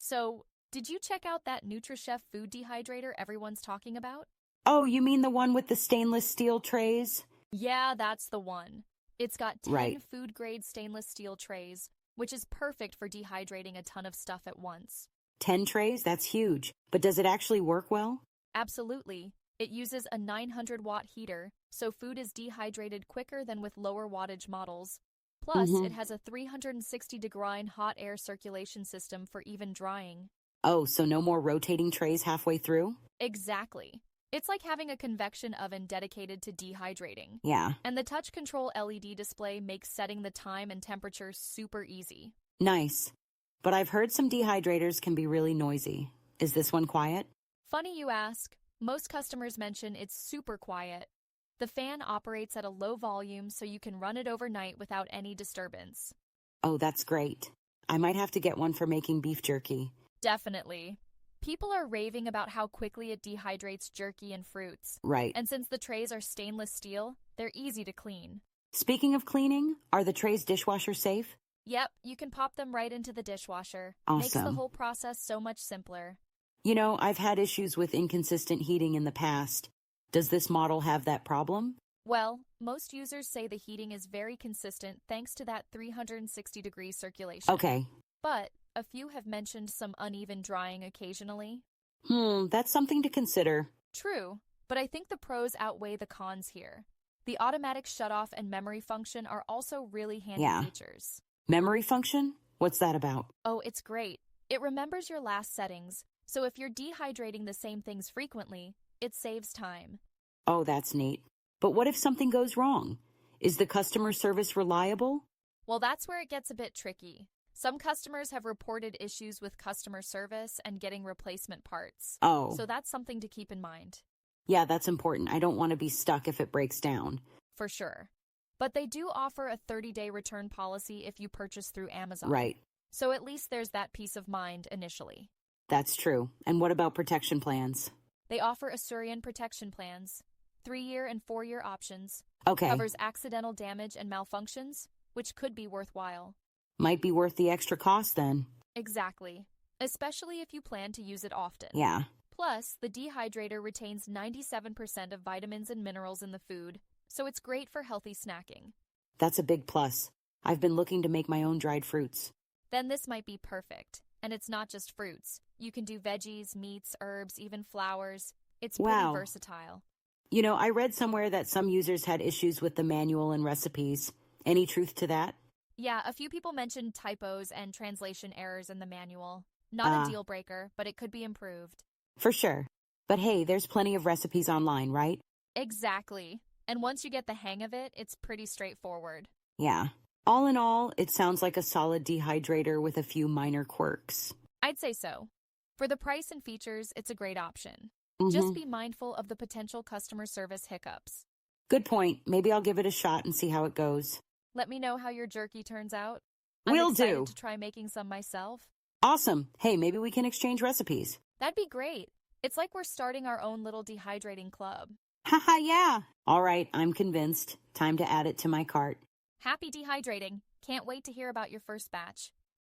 So, did you check out that Nutrichef Food Dehydrator everyone's talking about? Oh, you mean the one with the stainless steel trays? Yeah, that's the one. It's got 10 Right. food-grade stainless steel trays, which is perfect for dehydrating a ton of stuff at once. 10 trays? That's huge. But does it actually work well? Absolutely. It uses a 900-watt heater, so food is dehydrated quicker than with lower wattage models. Plus, Mm-hmm. it has a 360-degree hot air circulation system for even drying. Oh, so no more rotating trays halfway through? Exactly. It's like having a convection oven dedicated to dehydrating. Yeah. And the touch control LED display makes setting the time and temperature super easy. Nice. But I've heard some dehydrators can be really noisy. Is this one quiet? Funny you ask. Most customers mention it's super quiet. The fan operates at a low volume so you can run it overnight without any disturbance. Oh, that's great. I might have to get one for making beef jerky. Definitely. People are raving about how quickly it dehydrates jerky and fruits. Right. And since the trays are stainless steel, they're easy to clean. Speaking of cleaning, are the trays dishwasher safe? Yep, you can pop them right into the dishwasher. Makes the Awesome. whole process so much simpler. You know, I've had issues with inconsistent heating in the past. Does this model have that problem? Well, most users say the heating is very consistent thanks to that 360-degree circulation. Okay. But a few have mentioned some uneven drying occasionally. That's something to consider. True, but I think the pros outweigh the cons here. The automatic shutoff and memory function are also really handy features. Memory function? What's that about? Oh, it's great. It remembers your last settings, so if you're dehydrating the same things frequently, it saves time. Oh, that's neat. But what if something goes wrong? Is the customer service reliable? Well, that's where it gets a bit tricky. Some customers have reported issues with customer service and getting replacement parts. Oh. So that's something to keep in mind. Yeah, that's important. I don't want to be stuck if it breaks down. For sure. But they do offer a 30-day return policy if you purchase through Amazon. Right. So at least there's that peace of mind initially. That's true. And what about protection plans? They offer Ausegia protection plans, 3-year and 4-year options. Okay. Covers accidental damage and malfunctions, which could be worthwhile. Might be worth the extra cost then. Exactly. Especially if you plan to use it often. Yeah. Plus, the dehydrator retains 97% of vitamins and minerals in the food, so it's great for healthy snacking. That's a big plus. I've been looking to make my own dried fruits. Then this might be perfect. And it's not just fruits. You can do veggies, meats, herbs, even flowers. It's pretty versatile. You know, I read somewhere that some users had issues with the manual and recipes. Any truth to that? Yeah, a few people mentioned typos and translation errors in the manual. Not a deal breaker, but it could be improved. For sure. But hey, there's plenty of recipes online, right? Exactly. And once you get the hang of it, it's pretty straightforward. Yeah. All in all, it sounds like a solid dehydrator with a few minor quirks. I'd say so. For the price and features, it's a great option. Mm-hmm. Just be mindful of the potential customer service hiccups. Good point. Maybe I'll give it a shot and see how it goes. Let me know how your jerky turns out. Will I'm excited do. to try making some myself. Awesome. Hey, maybe we can exchange recipes. That'd be great. It's like we're starting our own little dehydrating club. Haha, yeah. All right, I'm convinced. Time to add it to my cart. Happy dehydrating. Can't wait to hear about your first batch.